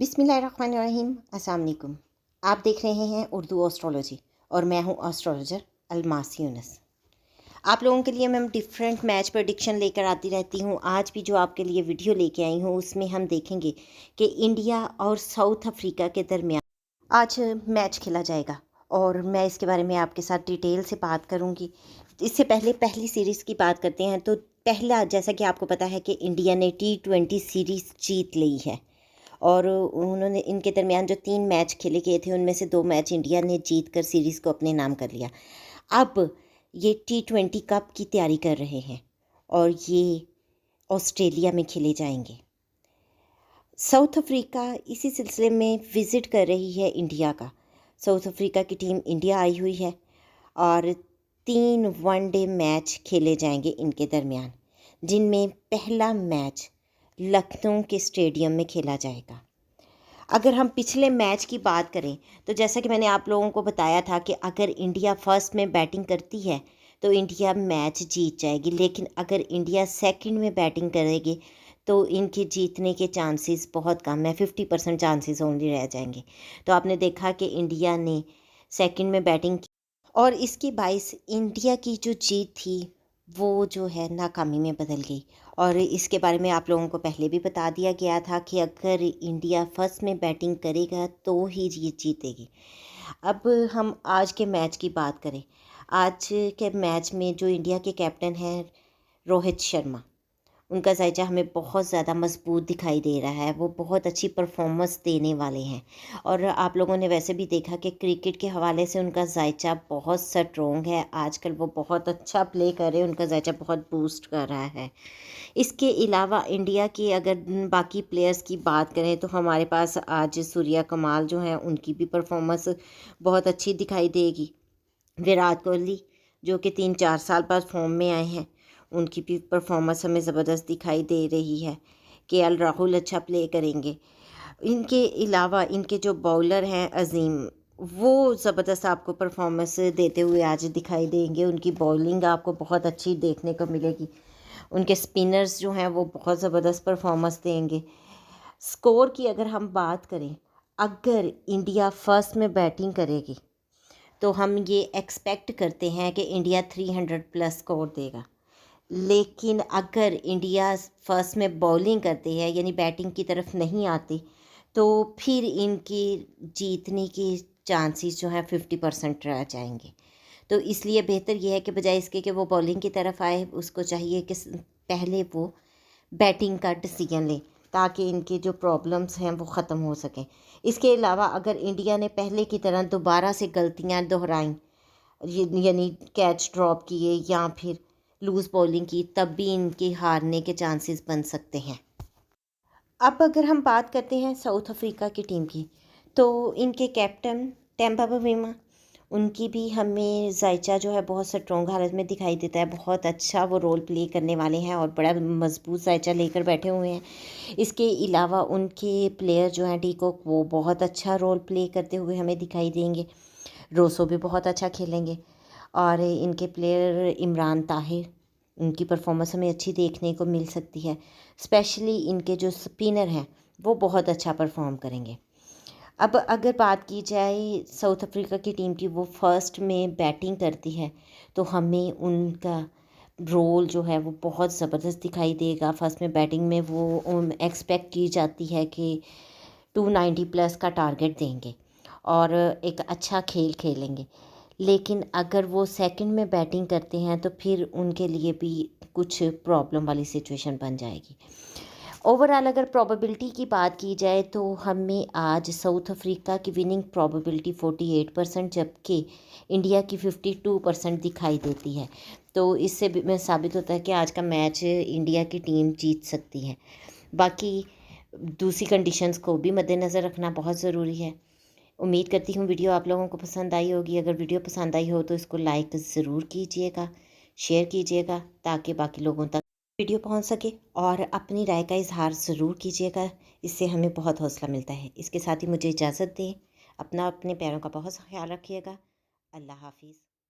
बिस्मिल्लाहिर्रहमानिर्रहीम। अस्सलाम वालेकुम। आप देख रहे हैं उर्दू एस्ट्रोलॉजी और मैं हूं एस्ट्रोलॉजर अलमास यूनुस। आप लोगों के लिए मैं डिफरेंट मैच प्रेडिक्शन लेकर आती रहती हूं। आज भी जो आपके लिए वीडियो लेके आई हूं उसमें हम देखेंगे कि इंडिया और साउथ अफ्रीका के दरमियान आज मैच खेला जाएगा और मैं इसके बारे में आपके साथ डिटेल से बात करूंगी। इससे पहले पहली सीरीज़ की बात करते हैं। तो पहला, जैसा कि आपको पता है कि इंडिया ने T20 सीरीज़ जीत ली है और उन्होंने इनके दरमियान जो 3 मैच खेले गए थे उनमें से 2 मैच इंडिया ने जीत कर सीरीज़ को अपने नाम कर लिया। अब ये T20 कप की तैयारी कर रहे हैं और ये ऑस्ट्रेलिया में खेले जाएंगे। साउथ अफ्रीका इसी सिलसिले में विज़िट कर रही है इंडिया का। साउथ अफ्रीका की टीम इंडिया आई हुई है और 3 वनडे मैच खेले जाएंगे इनके दरमियान, जिनमें पहला मैच लखनऊ के स्टेडियम में खेला जाएगा। अगर हम पिछले मैच की बात करें तो जैसा कि मैंने आप लोगों को बताया था कि अगर इंडिया फर्स्ट में बैटिंग करती है तो इंडिया मैच जीत जाएगी, लेकिन अगर इंडिया सेकंड में बैटिंग करेगी तो इनके जीतने के चांसेस बहुत कम है, 50% चांसेस ओनली रह जाएंगे। तो आपने देखा कि इंडिया ने सेकंड में बैटिंग की और इसके बाइस इंडिया की जो जीत थी वो जो है नाकामी में बदल गई। और इसके बारे में आप लोगों को पहले भी बता दिया गया था कि अगर इंडिया फर्स्ट में बैटिंग करेगा तो ही जीतेगी। अब हम आज के मैच की बात करें। आज के मैच में जो इंडिया के कैप्टन हैं रोहित शर्मा, उनका जायजा हमें बहुत ज़्यादा मजबूत दिखाई दे रहा है। वो बहुत अच्छी परफॉर्मेंस देने वाले हैं और आप लोगों ने वैसे भी देखा कि क्रिकेट के हवाले से उनका जायजा बहुत स्ट्रॉन्ग है। आजकल वो बहुत अच्छा प्ले कर रहे हैं, उनका जायजा बहुत बूस्ट कर रहा है। इसके अलावा इंडिया की अगर बाकी प्लेयर्स की बात करें तो हमारे पास आज सूर्या कमाल जो हैं उनकी भी परफॉर्मेंस बहुत अच्छी दिखाई देगी। विराट कोहली जो कि 3-4 साल बाद फॉर्म में आए हैं, उनकी भी परफॉर्मेंस हमें ज़बरदस्त दिखाई दे रही है। केएल राहुल अच्छा प्ले करेंगे। इनके अलावा इनके जो बॉलर हैं अजीम, वो ज़बरदस्त आपको परफॉर्मेंस देते हुए आज दिखाई देंगे। उनकी बॉलिंग आपको बहुत अच्छी देखने को मिलेगी। उनके स्पिनर्स जो हैं वो बहुत ज़बरदस्त परफॉर्मेंस देंगे। स्कोर की अगर हम बात करें, अगर इंडिया फर्स्ट में बैटिंग करेगी तो हम ये एक्सपेक्ट करते हैं कि इंडिया 300 प्लस स्कोर देगा। लेकिन अगर इंडिया फर्स्ट में बॉलिंग करती है यानी बैटिंग की तरफ नहीं आती तो फिर इनकी जीतने के चांसेस जो हैं 50% रह जाएंगे। तो इसलिए बेहतर यह है कि बजाय इसके कि वो बॉलिंग की तरफ आए, उसको चाहिए कि पहले वो बैटिंग का डिसीजन लें ताकि इनके जो प्रॉब्लम्स हैं वो ख़त्म हो सकें। इसके अलावा अगर इंडिया ने पहले की तरह दोबारा से गलतियां दोहराई, यानी कैच ड्रॉप किए या फिर लूज़ बॉलिंग की, तब भी इनके हारने के चांसेस बन सकते हैं। अब अगर हम बात करते हैं साउथ अफ्रीका की टीम की तो इनके कैप्टन टेम्पा बाविमा, उनकी भी हमें जायचा जो है बहुत स्ट्रॉन्ग हालत में दिखाई देता है। बहुत अच्छा वो रोल प्ले करने वाले हैं और बड़ा मजबूत जायचा लेकर बैठे हुए हैं। इसके अलावा उनके प्लेयर जो हैं डीकॉक, वो बहुत अच्छा रोल प्ले करते हुए हमें दिखाई देंगे। रोसो भी बहुत अच्छा खेलेंगे और इनके प्लेयर इमरान ताहिर, उनकी परफॉर्मेंस हमें अच्छी देखने को मिल सकती है। स्पेशली इनके जो स्पिनर हैं वो बहुत अच्छा परफॉर्म करेंगे। अब अगर बात की जाए साउथ अफ्रीका की टीम की, वो फर्स्ट में बैटिंग करती है तो हमें उनका रोल जो है वो बहुत ज़बरदस्त दिखाई देगा। फर्स्ट में बैटिंग में वो एक्सपेक्ट की जाती है कि 290 प्लस का टारगेट देंगे और एक अच्छा खेल खेलेंगे। लेकिन अगर वो सेकंड में बैटिंग करते हैं तो फिर उनके लिए भी कुछ प्रॉब्लम वाली सिचुएशन बन जाएगी। ओवरऑल अगर प्रोबेबिलिटी की बात की जाए तो हमें आज साउथ अफ्रीका की विनिंग प्रोबेबिलिटी 48%, जबकि इंडिया की 52% दिखाई देती है। तो इससे भी मैं साबित होता है कि आज का मैच इंडिया की टीम जीत सकती है। बाकी दूसरी कंडीशंस को भी मद्देनज़र रखना बहुत ज़रूरी है। उम्मीद करती हूँ वीडियो आप लोगों को पसंद आई होगी। अगर वीडियो पसंद आई हो तो इसको लाइक ज़रूर कीजिएगा, शेयर कीजिएगा ताकि बाकी लोगों तक वीडियो पहुंच सके और अपनी राय का इजहार ज़रूर कीजिएगा। इससे हमें बहुत हौसला मिलता है। इसके साथ ही मुझे इजाज़त दें। अपने पैरों का बहुत ख्याल रखिएगा। अल्लाह हाफिज़।